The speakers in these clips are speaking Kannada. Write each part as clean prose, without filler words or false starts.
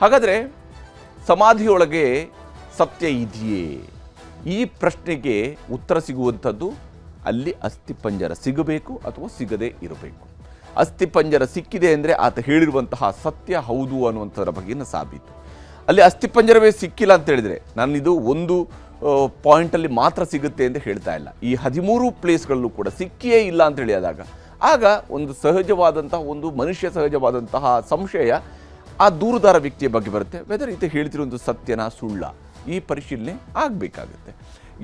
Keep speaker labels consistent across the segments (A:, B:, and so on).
A: ಹಾಗಾದರೆ ಸಮಾಧಿಯೊಳಗೆ ಸತ್ಯ ಇದೆಯೇ? ಈ ಪ್ರಶ್ನೆಗೆ ಉತ್ತರ ಸಿಗುವಂಥದ್ದು ಅಲ್ಲಿ ಅಸ್ಥಿಪಂಜರ ಸಿಗಬೇಕು ಅಥವಾ ಸಿಗದೇ ಇರಬೇಕು. ಅಸ್ಥಿಪಂಜರ ಸಿಕ್ಕಿದೆ ಅಂದರೆ ಆತ ಹೇಳಿರುವಂತಹ ಸತ್ಯ ಹೌದು ಅನ್ನುವಂಥದ್ರ ಬಗ್ಗೆನ ಸಾಬೀತು. ಅಲ್ಲಿ ಅಸ್ಥಿಪಂಜರವೇ ಸಿಕ್ಕಿಲ್ಲ ಅಂತ ಹೇಳಿದರೆ ನಾನಿದು ಒಂದು ಪಾಯಿಂಟಲ್ಲಿ ಮಾತ್ರ ಸಿಗುತ್ತೆ ಅಂತ ಹೇಳ್ತಾ ಇಲ್ಲ. ಈ 13 ಪ್ಲೇಸ್ಗಳಲ್ಲೂ ಕೂಡ ಸಿಕ್ಕಿಯೇ ಇಲ್ಲ ಅಂತ ಹೇಳಿದಾಗ ಆಗ ಒಂದು ಸಹಜವಾದಂತಹ ಒಂದು ಮನುಷ್ಯ ಸಹಜವಾದಂತಹ ಸಂಶಯ ಆ ದೂರುದಾರ ವ್ಯಕ್ತಿಯ ಬಗ್ಗೆ ಬರುತ್ತೆ. ವೆದರ್ ಈತ ಹೇಳ್ತಿರೋದು ಸತ್ಯನ ಸುಳ್ಳ ಈ ಪರಿಶೀಲನೆ ಆಗಬೇಕಾಗುತ್ತೆ.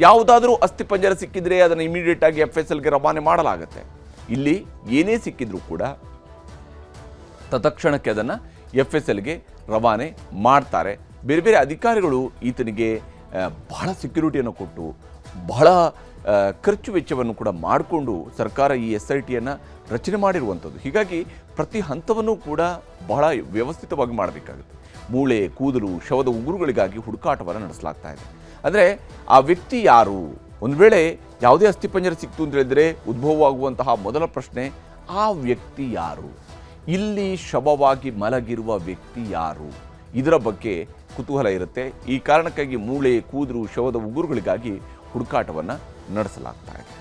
A: ಯಾವುದಾದ್ರೂ ಅಸ್ಥಿಪಂಜರ ಸಿಕ್ಕಿದ್ರೆ ಅದನ್ನು ಇಮಿಡಿಯೇಟಾಗಿ FSLಗೆ ರವಾನೆ ಮಾಡಲಾಗುತ್ತೆ. ಇಲ್ಲಿ ಏನೇ ಸಿಕ್ಕಿದ್ರೂ ಕೂಡ ತತ್ಕ್ಷಣಕ್ಕೆ ಅದನ್ನು FSLಗೆ ರವಾನೆ ಮಾಡ್ತಾರೆ. ಬೇರೆ ಬೇರೆ ಅಧಿಕಾರಿಗಳು ಈತನಿಗೆ ಬಹಳ ಸೆಕ್ಯೂರಿಟಿಯನ್ನು ಕೊಟ್ಟು ಬಹಳ ಖರ್ಚು ವೆಚ್ಚವನ್ನು ಕೂಡ ಮಾಡಿಕೊಂಡು ಸರ್ಕಾರ ಈ SITಯನ್ನು ರಚನೆ ಮಾಡಿರುವಂಥದ್ದು. ಹೀಗಾಗಿ ಪ್ರತಿ ಹಂತವನ್ನು ಕೂಡ ಬಹಳ ವ್ಯವಸ್ಥಿತವಾಗಿ ಮಾಡಬೇಕಾಗುತ್ತೆ. ಮೂಳೆ, ಕೂದಲು, ಶವದ ಉಗುರುಗಳಿಗಾಗಿ ಹುಡುಕಾಟವನ್ನು ನಡೆಸಲಾಗ್ತಾ ಇದೆ. ಅಂದರೆ ಆ ವ್ಯಕ್ತಿ ಯಾರು? ಒಂದು ವೇಳೆ ಯಾವುದೇ ಅಸ್ಥಿಪಂಜರ ಸಿಕ್ತು ಅಂತ ಹೇಳಿದರೆ ಉದ್ಭವವಾಗುವಂತಹ ಮೊದಲ ಪ್ರಶ್ನೆ, ಆ ವ್ಯಕ್ತಿ ಯಾರು? ಇಲ್ಲಿ ಶವವಾಗಿ ಮಲಗಿರುವ ವ್ಯಕ್ತಿ ಯಾರು? ಇದರ ಬಗ್ಗೆ ಕುತೂಹಲ ಇರುತ್ತೆ. ಈ ಕಾರಣಕ್ಕಾಗಿ ಮೂಳೆ, ಕೂದಲು, ಶವದ ಉಗುರುಗಳಿಗಾಗಿ ಹುಡುಕಾಟವನ್ನು ನಡೆಸಲಾಗ್ತಾ ಇದೆ.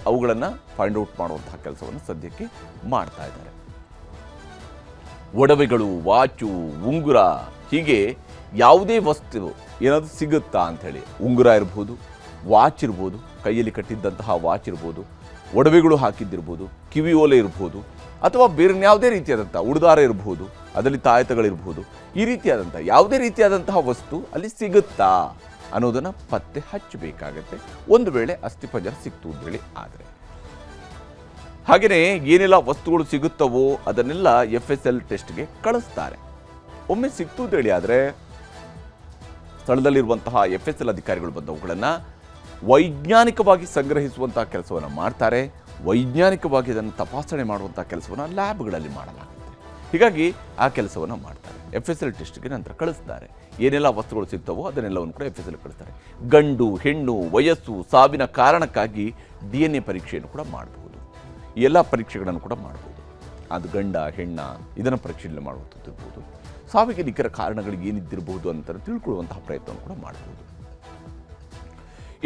A: ಅವುಗಳನ್ನು ಫೈಂಡ್ ಔಟ್ ಮಾಡುವಂತಹ ಕೆಲಸವನ್ನು ಸದ್ಯಕ್ಕೆ ಮಾಡ್ತಾ ಇದ್ದಾರೆ. ಒಡವೆಗಳು, ವಾಚು, ಉಂಗುರ, ಹೀಗೆ ಯಾವುದೇ ವಸ್ತು ಏನಾದರೂ ಸಿಗುತ್ತಾ ಅಂಥೇಳಿ, ಉಂಗುರ ಇರ್ಬೋದು, ವಾಚ್ ಇರ್ಬೋದು, ಕೈಯಲ್ಲಿ ಕಟ್ಟಿದ್ದಂತಹ ವಾಚ್ ಇರ್ಬೋದು, ಒಡವೆಗಳು ಹಾಕಿದ್ದಿರ್ಬೋದು, ಕಿವಿ ಓಲೆ ಇರ್ಬೋದು, ಅಥವಾ ಬೇರೆ ಯಾವುದೇ ರೀತಿಯಾದಂಥ ಉಡುದಾರ ಇರ್ಬೋದು, ಅದರಲ್ಲಿ ತಾಯತಗಳಿರ್ಬೋದು, ಈ ರೀತಿಯಾದಂಥ ಯಾವುದೇ ರೀತಿಯಾದಂತಹ ವಸ್ತು ಅಲ್ಲಿ ಸಿಗುತ್ತಾ ಅನ್ನೋದನ್ನು ಪತ್ತೆ ಹಚ್ಚಬೇಕಾಗತ್ತೆ ಒಂದು ವೇಳೆ ಅಸ್ಥಿಪಂಜರ ಸಿಕ್ತು ಅಂತೇಳಿ ಆದರೆ. ಹಾಗೆಯೇ ಏನೆಲ್ಲ ವಸ್ತುಗಳು ಸಿಗುತ್ತವೋ ಅದನ್ನೆಲ್ಲ FSL ಟೆಸ್ಟ್ಗೆ ಕಳಿಸ್ತಾರೆ. ಒಮ್ಮೆ ಸಿಕ್ತು ಅಂತೇಳಿ ಆದರೆ ಸ್ಥಳದಲ್ಲಿರುವಂತಹ FSL ಅಧಿಕಾರಿಗಳು ಬಂದವುಗಳನ್ನು ವೈಜ್ಞಾನಿಕವಾಗಿ ಸಂಗ್ರಹಿಸುವಂತಹ ಕೆಲಸವನ್ನು ಮಾಡ್ತಾರೆ. ವೈಜ್ಞಾನಿಕವಾಗಿ ಅದನ್ನು ತಪಾಸಣೆ ಮಾಡುವಂಥ ಕೆಲಸವನ್ನು ಲ್ಯಾಬ್ಗಳಲ್ಲಿ ಮಾಡಲಾಗುತ್ತೆ. ಹೀಗಾಗಿ ಆ ಕೆಲಸವನ್ನು ಮಾಡ್ತಾರೆ. FSL ಟೆಸ್ಟ್ಗೆ ನಂತರ ಕಳಿಸ್ತಾರೆ. ಏನೆಲ್ಲ ವಸ್ತುಗಳು ಸಿಗ್ತವೋ ಅದನ್ನೆಲ್ಲವನ್ನು ಕೂಡ FSL ಕಳಿಸ್ತಾರೆ. ಗಂಡು, ಹೆಣ್ಣು, ವಯಸ್ಸು, ಸಾವಿನ ಕಾರಣಕ್ಕಾಗಿ DNA ಪರೀಕ್ಷೆಯನ್ನು ಕೂಡ ಮಾಡಬಹುದು. ಈ ಎಲ್ಲ ಪರೀಕ್ಷೆಗಳನ್ನು ಕೂಡ ಮಾಡಬಹುದು. ಅದು ಗಂಡ, ಹೆಣ್ಣ, ಇದನ್ನು ಪರಿಶೀಲನೆ ಮಾಡುವಂಥದ್ದು ಇರ್ಬೋದು. ಸಾವಿಗೆ ನಿಖರ ಕಾರಣಗಳಿಗೆ ಏನಿದ್ದಿರಬಹುದು ಅಂತ ತಿಳ್ಕೊಳ್ಳುವಂತಹ ಪ್ರಯತ್ನವನ್ನು ಕೂಡ ಮಾಡಬಹುದು.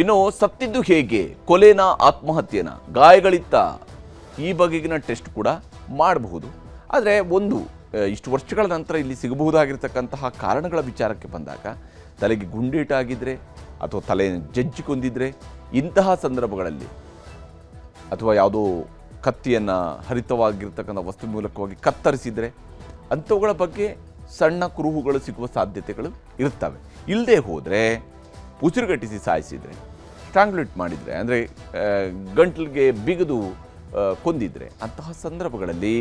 A: ಇನ್ನು ಸತ್ತಿದ್ದು ಹೇಗೆ? ಕೊಲೆನ, ಆತ್ಮಹತ್ಯೆನ, ಗಾಯಗಳಿತ್ತ? ಈ ಬಗೆಗಿನ ಟೆಸ್ಟ್ ಕೂಡ ಮಾಡಬಹುದು. ಆದರೆ ಇಷ್ಟು ವರ್ಷಗಳ ನಂತರ ಇಲ್ಲಿ ಸಿಗಬಹುದಾಗಿರ್ತಕ್ಕಂತಹ ಕಾರಣಗಳ ವಿಚಾರಕ್ಕೆ ಬಂದಾಗ ತಲೆಗೆ ಗುಂಡೇಟಾಗಿದ್ದರೆ ಅಥವಾ ತಲೆ ಜಜ್ಜಿಕೊಂಡಿದ್ದರೆ ಇಂತಹ ಸಂದರ್ಭಗಳಲ್ಲಿ ಅಥವಾ ಯಾವುದೋ ಕತ್ತಿಯನ್ನು ಹರಿತವಾಗಿರ್ತಕ್ಕಂಥ ವಸ್ತು ಮೂಲಕವಾಗಿ ಕತ್ತರಿಸಿದರೆ ಅಂಥವುಗಳ ಬಗ್ಗೆ ಸಣ್ಣ ಕುರುಹುಗಳು ಸಿಗುವ ಸಾಧ್ಯತೆಗಳು ಇರ್ತವೆ. ಇಲ್ಲದೆ ಹೋದರೆ ಉಸಿರುಗಟ್ಟಿಸಿ ಸಾಯಿಸಿದರೆ, ಸ್ಟ್ರಾಂಗ್ಯುಲೇಟ್ ಮಾಡಿದರೆ, ಅಂದರೆ ಗಂಟಲಿಗೆ ಬಿಗಿದು ಕೊಂದಿದ್ರೆ ಅಂತಹ ಸಂದರ್ಭಗಳಲ್ಲಿ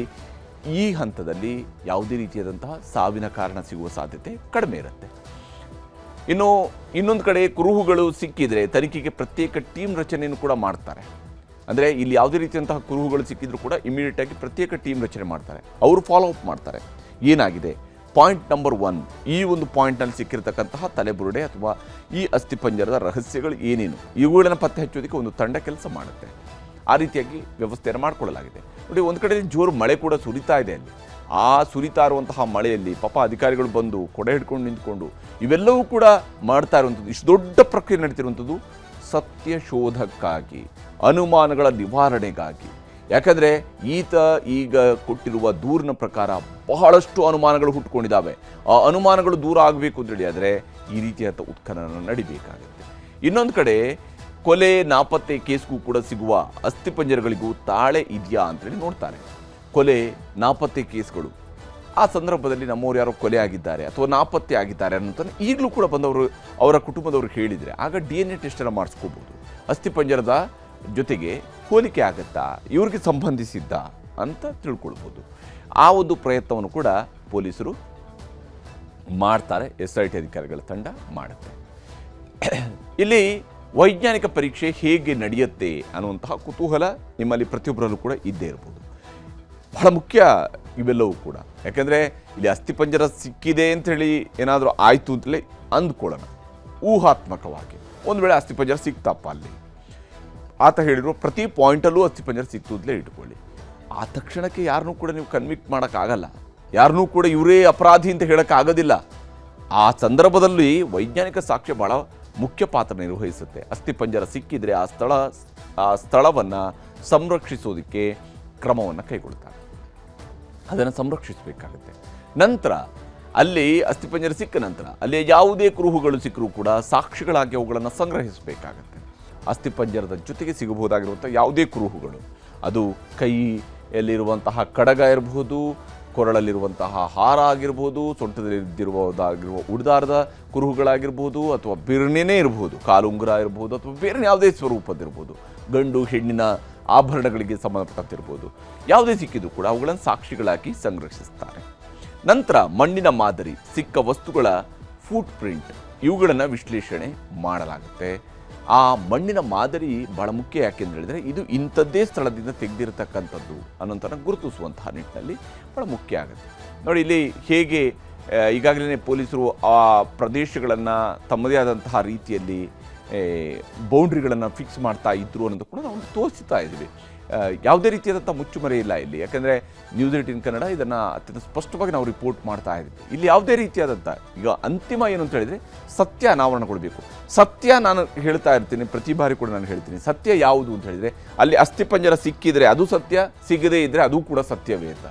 A: ಈ ಹಂತದಲ್ಲಿ ಯಾವುದೇ ರೀತಿಯಾದಂತಹ ಸಾವಿನ ಕಾರಣ ಸಿಗುವ ಸಾಧ್ಯತೆ ಕಡಿಮೆ ಇರುತ್ತೆ. ಇನ್ನು ಇನ್ನೊಂದು ಕಡೆ ಕುರುಹುಗಳು ಸಿಕ್ಕಿದರೆ ತನಿಖೆಗೆ ಪ್ರತ್ಯೇಕ ಟೀಮ್ ರಚನೆಯನ್ನು ಕೂಡ ಮಾಡ್ತಾರೆ. ಅಂದರೆ ಇಲ್ಲಿ ಯಾವುದೇ ರೀತಿಯಂತಹ ಕುರುಹುಗಳು ಸಿಕ್ಕಿದ್ರು ಕೂಡ ಇಮಿಡಿಯೇಟಾಗಿ ಪ್ರತ್ಯೇಕ ಟೀಮ್ ರಚನೆ ಮಾಡ್ತಾರೆ. ಅವರು ಫಾಲೋ ಅಪ್ ಮಾಡ್ತಾರೆ. ಏನಾಗಿದೆ, ಪಾಯಿಂಟ್ ನಂಬರ್ 1, ಈ ಒಂದು ಪಾಯಿಂಟ್ನಲ್ಲಿ ಸಿಕ್ಕಿರತಕ್ಕಂತಹ ತಲೆಬುರುಡೆ ಅಥವಾ ಈ ಅಸ್ಥಿಪಂಜರದ ರಹಸ್ಯಗಳು ಏನೇನು, ಇವುಗಳನ್ನು ಪತ್ತೆ ಹಚ್ಚೋದಕ್ಕೆ ಒಂದು ತಂಡ ಕೆಲಸ ಮಾಡುತ್ತೆ. ಆ ರೀತಿಯಾಗಿ ವ್ಯವಸ್ಥೆಯನ್ನು ಮಾಡಿಕೊಳ್ಳಲಾಗಿದೆ. ನೋಡಿ, ಒಂದು ಕಡೆ ಜೋರು ಮಳೆ ಕೂಡ ಸುರಿತಾ ಇದೆ. ಅಲ್ಲಿ ಆ ಸುರಿತಾ ಇರುವಂತಹ ಮಳೆಯಲ್ಲಿ ಪಾಪ ಅಧಿಕಾರಿಗಳು ಬಂದು ಕೊಡೆ ಹಿಡ್ಕೊಂಡು ನಿಂತ್ಕೊಂಡು ಇವೆಲ್ಲವೂ ಕೂಡ ಮಾಡ್ತಾ ಇರುವಂಥದ್ದು, ಇಷ್ಟು ದೊಡ್ಡ ಪ್ರಕ್ರಿಯೆ ನಡೀತಿರುವಂಥದ್ದು ಸತ್ಯ ಶೋಧಕ್ಕಾಗಿ, ಅನುಮಾನಗಳ ನಿವಾರಣೆಗಾಗಿ. ಯಾಕಂದರೆ ಈತ ಈಗ ಕೊಟ್ಟಿರುವ ದೂರಿನ ಪ್ರಕಾರ ಬಹಳಷ್ಟು ಅನುಮಾನಗಳು ಹುಟ್ಟುಕೊಂಡಿದ್ದಾವೆ. ಆ ಅನುಮಾನಗಳು ದೂರ ಆಗಬೇಕು ಅಂತೇಳಿ ಆದರೆ ಈ ರೀತಿಯಾದ ಉತ್ಖನನ ನಡಿಬೇಕಾಗುತ್ತೆ. ಇನ್ನೊಂದು ಕಡೆ ಕೊಲೆ, ನಾಪತ್ತೆ ಕೇಸ್ಗೂ ಕೂಡ ಸಿಗುವ ಅಸ್ಥಿಪಂಜರಗಳಿಗೂ ತಾಳೆ ಇದೆಯಾ ಅಂತೇಳಿ ನೋಡ್ತಾರೆ. ಕೊಲೆ, ನಾಪತ್ತೆ ಕೇಸ್ಗಳು, ಆ ಸಂದರ್ಭದಲ್ಲಿ ನಮ್ಮವ್ರು ಯಾರೋ ಕೊಲೆ ಆಗಿದ್ದಾರೆ ಅಥವಾ ನಾಪತ್ತೆ ಆಗಿದ್ದಾರೆ ಅನ್ನೋದನ್ನು ಈಗಲೂ ಕೂಡ ಬಂದವರು ಅವರ ಕುಟುಂಬದವರು ಹೇಳಿದರೆ ಆಗ DNA ಟೆಸ್ಟನ್ನು ಮಾಡಿಸ್ಕೋಬೋದು. ಅಸ್ಥಿಪಂಜರದ ಜೊತೆಗೆ ಹೋಲಿಕೆ ಆಗುತ್ತಾ, ಇವ್ರಿಗೆ ಸಂಬಂಧಿಸಿದ್ದ ಅಂತ ತಿಳ್ಕೊಳ್ಬೋದು. ಆ ಒಂದು ಪ್ರಯತ್ನವನ್ನು ಕೂಡ ಪೊಲೀಸರು ಮಾಡ್ತಾರೆ. SIT ಅಧಿಕಾರಿಗಳ ತಂಡ ಮಾಡುತ್ತೆ. ಇಲ್ಲಿ ವೈಜ್ಞಾನಿಕ ಪರೀಕ್ಷೆ ಹೇಗೆ ನಡೆಯುತ್ತೆ ಅನ್ನುವಂತಹ ಕುತೂಹಲ ನಿಮ್ಮಲ್ಲಿ ಪ್ರತಿಯೊಬ್ಬರಲ್ಲೂ ಕೂಡ ಇದ್ದೇ ಇರ್ಬೋದು. ಬಹಳ ಮುಖ್ಯ ಇವೆಲ್ಲವೂ ಕೂಡ. ಯಾಕೆಂದರೆ ಇಲ್ಲಿ ಅಸ್ಥಿಪಂಜರ ಸಿಕ್ಕಿದೆ ಅಂಥೇಳಿ ಏನಾದರೂ ಆಯಿತು ಅಂತಲೇ ಅಂದ್ಕೊಳ್ಳೋಣ ಊಹಾತ್ಮಕವಾಗಿ. ಒಂದು ವೇಳೆ ಅಸ್ಥಿಪಂಜರ ಸಿಕ್ತಪ್ಪ, ಅಲ್ಲಿ ಆತ ಹೇಳಿರುವ ಪ್ರತಿ ಪಾಯಿಂಟಲ್ಲೂ ಅಸ್ಥಿಪಂಜರ ಸಿಕ್ತು ಅಂತಲೇ ಇಟ್ಕೊಳ್ಳಿ. ಆ ತಕ್ಷಣಕ್ಕೆ ಯಾರನ್ನೂ ಕೂಡ ನೀವು ಕನ್ವಿಕ್ಟ್ ಮಾಡೋಕ್ಕಾಗಲ್ಲ. ಯಾರನ್ನೂ ಕೂಡ ಇವರೇ ಅಪರಾಧಿ ಅಂತ ಹೇಳೋಕ್ಕಾಗೋದಿಲ್ಲ. ಆ ಸಂದರ್ಭದಲ್ಲಿ ವೈಜ್ಞಾನಿಕ ಸಾಕ್ಷ್ಯ ಬಹಳ ಮುಖ್ಯ ಪಾತ್ರ ನಿರ್ವಹಿಸುತ್ತೆ. ಅಸ್ಥಿಪಂಜರ ಸಿಕ್ಕಿದರೆ ಆ ಸ್ಥಳವನ್ನು ಸಂರಕ್ಷಿಸೋದಕ್ಕೆ ಕ್ರಮವನ್ನು ಕೈಗೊಳ್ತಾರೆ. ಅದನ್ನು ಸಂರಕ್ಷಿಸಬೇಕಾಗುತ್ತೆ. ನಂತರ ಅಲ್ಲಿ ಅಸ್ಥಿಪಂಜರ ಸಿಕ್ಕ ನಂತರ ಅಲ್ಲಿ ಯಾವುದೇ ಕುರುಹುಗಳು ಸಿಕ್ಕರೂ ಕೂಡ ಸಾಕ್ಷಿಗಳಾಗಿ ಅವುಗಳನ್ನು ಸಂಗ್ರಹಿಸಬೇಕಾಗತ್ತೆ. ಅಸ್ಥಿಪಂಜರದ ಜೊತೆಗೆ ಸಿಗಬಹುದಾಗಿರುವಂಥ ಯಾವುದೇ ಕುರುಹುಗಳು, ಅದು ಕೈಯಲ್ಲಿರುವಂತಹ ಕಡಗ ಇರಬಹುದು, ಕೊರಳಲ್ಲಿರುವಂತಹ ಹಾರ ಆಗಿರ್ಬೋದು, ಸೊಂಟದಲ್ಲಿದ್ದಿರುವುದಾಗಿರುವ ಉಡ್ದಾರದ ಕುರುಹುಗಳಾಗಿರ್ಬೋದು, ಅಥವಾ ಬೆರಣಿನೇ ಇರ್ಬೋದು, ಕಾಲುಂಗುರ ಇರ್ಬೋದು, ಅಥವಾ ಬೇರೆ ಯಾವುದೇ ಸ್ವರೂಪದಿರ್ಬೋದು, ಗಂಡು ಹೆಣ್ಣಿನ ಆಭರಣಗಳಿಗೆ ಸಂಬಂಧಪಟ್ಟಂತಿರ್ಬೋದು, ಯಾವುದೇ ಸಿಕ್ಕಿದ್ರು ಕೂಡ ಅವುಗಳನ್ನು ಸಾಕ್ಷಿಗಳಾಗಿ ಸಂರಕ್ಷಿಸ್ತಾರೆ. ನಂತರ ಮಣ್ಣಿನ ಮಾದರಿ, ಸಿಕ್ಕ ವಸ್ತುಗಳ ಫುಟ್ ಪ್ರಿಂಟ್, ಇವುಗಳನ್ನು ವಿಶ್ಲೇಷಣೆ ಮಾಡಲಾಗುತ್ತೆ. ಆ ಮಣ್ಣಿನ ಮಾದರಿ ಬಹಳ ಮುಖ್ಯ. ಯಾಕೆಂತ ಹೇಳಿದರೆ ಇದು ಇಂಥದ್ದೇ ಸ್ಥಳದಿಂದ ತೆಗೆದಿರತಕ್ಕಂಥದ್ದು ಅನ್ನೋಂಥನ್ನು ಗುರುತಿಸುವಂತಹ ನಿಟ್ಟಿನಲ್ಲಿ ಬಹಳ ಮುಖ್ಯ ಆಗುತ್ತೆ. ನೋಡಿ, ಇಲ್ಲಿ ಹೇಗೆ ಈಗಾಗಲೇ ಪೊಲೀಸರು ಆ ಪ್ರದೇಶಗಳನ್ನು ತಮ್ಮದೇ ಆದಂತಹ ರೀತಿಯಲ್ಲಿ ಬೌಂಡ್ರಿಗಳನ್ನು ಫಿಕ್ಸ್ ಮಾಡ್ತಾ ಇದ್ರು ಅನ್ನೋದು ಕೂಡ ನಾವು ತೋರಿಸ್ತಾ ಇದ್ದೀವಿ. ಯಾವುದೇ ರೀತಿಯಾದಂಥ ಮುಚ್ಚುಮರೆ ಇಲ್ಲ ಇಲ್ಲಿ. ಯಾಕೆಂದರೆ ನ್ಯೂಸ್ 18 ಕನ್ನಡ ಇದನ್ನು ಅತ್ಯಂತ ಸ್ಪಷ್ಟವಾಗಿ ನಾವು ರಿಪೋರ್ಟ್ ಮಾಡ್ತಾ ಇದ್ದೀವಿ. ಇಲ್ಲಿ ಯಾವುದೇ ರೀತಿಯಾದಂಥ ಈಗ ಅಂತಿಮ ಏನು ಅಂತ ಹೇಳಿದರೆ ಸತ್ಯ ಅನಾವರಣಗೊಳ್ಳಬೇಕು. ಸತ್ಯ ನಾನು ಹೇಳ್ತಾ ಇರ್ತೀನಿ, ಪ್ರತಿ ಬಾರಿ ಕೂಡ ನಾನು ಹೇಳ್ತೀನಿ, ಸತ್ಯ ಯಾವುದು ಅಂತ ಹೇಳಿದರೆ ಅಲ್ಲಿ ಅಸ್ಥಿಪಂಜರ ಸಿಕ್ಕಿದರೆ ಅದು ಸತ್ಯ, ಸಿಗದೇ ಇದ್ದರೆ ಅದು ಕೂಡ ಸತ್ಯವೇ ಅಂತ.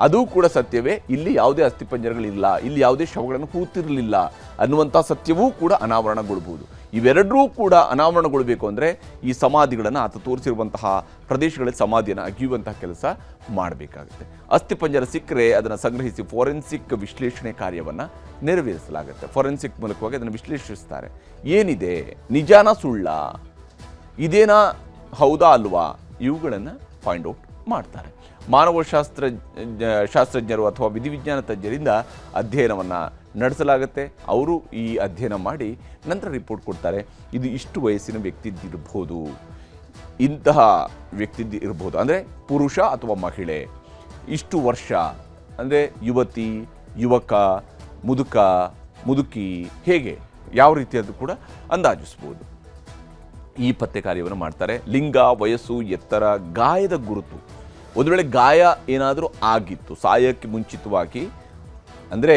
A: ಅದು ಕೂಡ ಸತ್ಯವೇ. ಇಲ್ಲಿ ಯಾವುದೇ ಅಸ್ಥಿಪಂಜರಗಳಿಲ್ಲ, ಇಲ್ಲಿ ಯಾವುದೇ ಶವಗಳನ್ನು ಹೂತಿರಲಿಲ್ಲ ಅನ್ನುವಂಥ ಸತ್ಯವೂ ಕೂಡ ಅನಾವರಣಗೊಳ್ಬೋದು. ಇವೆರಡರೂ ಕೂಡ ಅನಾವರಣಗೊಳ್ಳಬೇಕು ಅಂದರೆ ಈ ಸಮಾಧಿಗಳನ್ನು ಆತ ತೋರಿಸಿರುವಂತಹ ಪ್ರದೇಶಗಳಲ್ಲಿ ಸಮಾಧಿಯನ್ನು ಅಗಿಯುವಂತಹ ಕೆಲಸ ಮಾಡಬೇಕಾಗುತ್ತೆ. ಅಸ್ಥಿಪಂಜರ ಸಿಕ್ಕರೆ ಅದನ್ನು ಸಂಗ್ರಹಿಸಿ ಫೋರೆನ್ಸಿಕ್ ವಿಶ್ಲೇಷಣೆ ಕಾರ್ಯವನ್ನು ನೆರವೇರಿಸಲಾಗುತ್ತೆ. ಫೋರೆನ್ಸಿಕ್ ಮೂಲಕವಾಗಿ ಅದನ್ನು ವಿಶ್ಲೇಷಿಸ್ತಾರೆ. ಏನಿದೆ, ನಿಜಾನ ಸುಳ್ಳ, ಇದೇನಾ ಹೌದಾ ಅಲ್ವಾ, ಇವುಗಳನ್ನು ಫೈಂಡ್ ಔಟ್ ಮಾಡ್ತಾರೆ. ಶಾಸ್ತ್ರಜ್ಞರು ಅಥವಾ ವಿಧಿವಿಜ್ಞಾನ ತಜ್ಞರಿಂದ ಅಧ್ಯಯನವನ್ನು ನಡೆಸಲಾಗುತ್ತೆ. ಅವರು ಈ ಅಧ್ಯಯನ ಮಾಡಿ ನಂತರ ರಿಪೋರ್ಟ್ ಕೊಡ್ತಾರೆ. ಇದು ಇಷ್ಟು ವಯಸ್ಸಿನ ವ್ಯಕ್ತಿದ್ದಿರ್ಬೋದು, ಇಂತಹ ವ್ಯಕ್ತಿದ್ದು ಇರ್ಬೋದು, ಅಂದರೆ ಪುರುಷ ಅಥವಾ ಮಹಿಳೆ, ಇಷ್ಟು ವರ್ಷ, ಅಂದರೆ ಯುವತಿ, ಯುವಕ, ಮುದುಕ, ಮುದುಕಿ, ಹೇಗೆ ಯಾವ ರೀತಿಯಾದರೂ ಕೂಡ ಅಂದಾಜಿಸ್ಬೋದು. ಈ ಪತ್ತೆ ಕಾರ್ಯವನ್ನು ಮಾಡ್ತಾರೆ. ಲಿಂಗ, ವಯಸ್ಸು, ಎತ್ತರ, ಗಾಯದ ಗುರುತು. ಒಂದು ವೇಳೆ ಗಾಯ ಏನಾದರೂ ಆಗಿತ್ತು ಸಾಯಕ್ಕೆ ಮುಂಚಿತವಾಗಿ, ಅಂದರೆ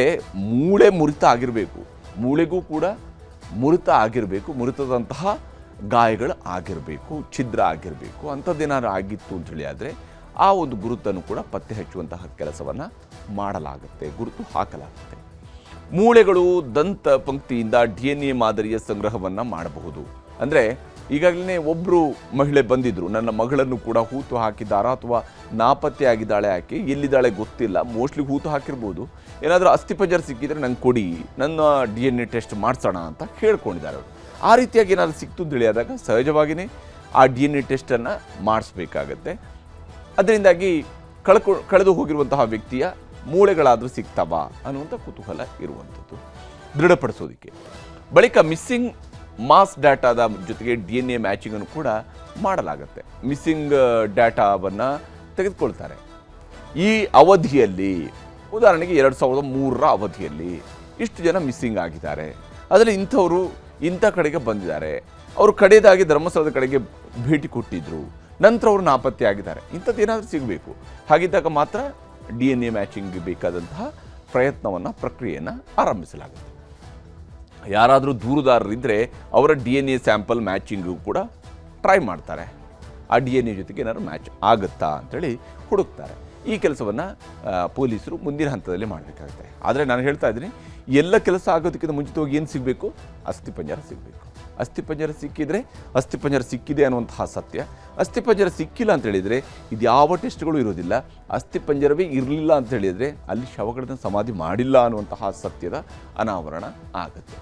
A: ಮೂಳೆ ಮುರಿತ ಆಗಿರಬೇಕು, ಮೂಳೆಗೂ ಕೂಡ ಮುರಿತ ಆಗಿರಬೇಕು, ಮುರಿತದಂತಹ ಗಾಯಗಳು ಆಗಿರಬೇಕು, ಛಿದ್ರ ಆಗಿರಬೇಕು, ಅಂಥದ್ದೇನಾದ್ರು ಆಗಿತ್ತು ಅಂಥೇಳಿ ಆದರೆ ಆ ಒಂದು ಗುರುತನ್ನು ಕೂಡ ಪತ್ತೆ ಹಚ್ಚುವಂತಹ ಕೆಲಸವನ್ನು ಮಾಡಲಾಗುತ್ತೆ, ಗುರುತು ಹಾಕಲಾಗುತ್ತೆ. ಮೂಳೆಗಳು ದಂತ ಪಂಕ್ತಿಯಿಂದ DNA ಮಾದರಿಯ ಸಂಗ್ರಹವನ್ನು ಮಾಡಬಹುದು. ಅಂದರೆ ಈಗಾಗಲೇ ಒಬ್ಬರು ಮಹಿಳೆ ಬಂದಿದ್ದರು, ನನ್ನ ಮಗಳನ್ನು ಕೂಡ ಹೂತು ಹಾಕಿದ್ದಾರಾ ಅಥವಾ ನಾಪತ್ತೆ ಆಗಿದ್ದಾಳೆ, ಆಕೆ ಎಲ್ಲಿದ್ದಾಳೆ ಗೊತ್ತಿಲ್ಲ, ಮೋಸ್ಟ್ಲಿ ಹೂತು ಹಾಕಿರ್ಬೋದು, ಏನಾದರೂ ಅಸ್ಥಿಪಂಜರ ಸಿಕ್ಕಿದರೆ ನಂಗೆ ಕೊಡಿ, ನನ್ನ DNA ಟೆಸ್ಟ್ ಮಾಡಿಸೋಣ ಅಂತ ಕೇಳ್ಕೊಂಡಿದ್ದಾರೆ ಅವರು. ಆ ರೀತಿಯಾಗಿ ಏನಾದರೂ ಸಿಕ್ತು ಅಂತ ಹೇಳಿದಾಗ ಸಹಜವಾಗಿಯೇ ಆ DNA ಟೆಸ್ಟನ್ನು ಮಾಡಿಸ್ಬೇಕಾಗತ್ತೆ. ಅದರಿಂದಾಗಿ ಕಳೆದು ಹೋಗಿರುವಂತಹ ವ್ಯಕ್ತಿಯ ಮೂಳೆಗಳಾದರೂ ಸಿಗ್ತಾವ ಅನ್ನುವಂಥ ಕುತೂಹಲ ಇರುವಂಥದ್ದು ದೃಢಪಡಿಸೋದಕ್ಕೆ. ಬಳಿಕ ಮಿಸ್ಸಿಂಗ್ ಮಾಸ್ ಡಾಟಾದ ಜೊತೆಗೆ DNA ಮ್ಯಾಚಿಂಗನ್ನು ಕೂಡ ಮಾಡಲಾಗುತ್ತೆ. ಮಿಸ್ಸಿಂಗ್ ಡಾಟಾವನ್ನು ತೆಗೆದುಕೊಳ್ತಾರೆ. ಈ ಅವಧಿಯಲ್ಲಿ ಉದಾಹರಣೆಗೆ 2003ರ ಅವಧಿಯಲ್ಲಿ ಇಷ್ಟು ಜನ ಮಿಸ್ಸಿಂಗ್ ಆಗಿದ್ದಾರೆ, ಅದರಲ್ಲಿ ಇಂಥವರು ಇಂಥ ಕಡೆಗೆ ಬಂದಿದ್ದಾರೆ, ಅವರು ಕಡೆಯದಾಗಿ ಧರ್ಮಸ್ಥಳದ ಕಡೆಗೆ ಭೇಟಿ ಕೊಟ್ಟಿದ್ದರು, ನಂತರ ಅವರು ನಾಪತ್ತೆ ಆಗಿದ್ದಾರೆ, ಇಂಥದ್ದು ಏನಾದರೂ ಸಿಗಬೇಕು. ಹಾಗಿದ್ದಾಗ ಮಾತ್ರ DNA ಮ್ಯಾಚಿಂಗ್ಗೆ ಬೇಕಾದಂತಹ ಪ್ರಕ್ರಿಯೆಯನ್ನು ಆರಂಭಿಸಲಾಗುತ್ತೆ. ಯಾರಾದರೂ ದೂರುದಾರರಿದ್ದರೆ ಅವರ DNA ಸ್ಯಾಂಪಲ್ ಮ್ಯಾಚಿಂಗು ಕೂಡ ಟ್ರೈ ಮಾಡ್ತಾರೆ. ಆ DNA ಜೊತೆಗೆ ಏನಾದ್ರು ಮ್ಯಾಚ್ ಆಗುತ್ತಾ ಅಂಥೇಳಿ ಹುಡುಕ್ತಾರೆ. ಈ ಕೆಲಸವನ್ನು ಪೊಲೀಸರು ಮುಂದಿನ ಹಂತದಲ್ಲಿ ಮಾಡಬೇಕಾಗುತ್ತೆ. ಆದರೆ ನಾನು ಹೇಳ್ತಾ ಇದ್ದೀನಿ, ಎಲ್ಲ ಕೆಲಸ ಆಗೋದಕ್ಕಿಂತ ಮುಂಚಿತವಾಗಿ ಏನು ಸಿಗಬೇಕು? ಅಸ್ಥಿಪಂಜರ ಸಿಗಬೇಕು. ಅಸ್ಥಿಪಂಜರ ಸಿಕ್ಕಿದರೆ ಅಸ್ಥಿಪಂಜರ ಸಿಕ್ಕಿದೆ ಅನ್ನುವಂತಹ ಸತ್ಯ. ಅಸ್ಥಿಪಂಜರ ಸಿಕ್ಕಿಲ್ಲ ಅಂತ ಹೇಳಿದರೆ ಇದು ಯಾವ ಟೆಸ್ಟ್ಗಳು ಇರೋದಿಲ್ಲ. ಅಸ್ಥಿಪಂಜರವೇ ಇರಲಿಲ್ಲ ಅಂತ ಹೇಳಿದರೆ ಅಲ್ಲಿ ಶವಗಳನ್ನು ಸಮಾಧಿ ಮಾಡಿಲ್ಲ ಅನ್ನುವಂತಹ ಸತ್ಯದ ಅನಾವರಣ ಆಗುತ್ತೆ.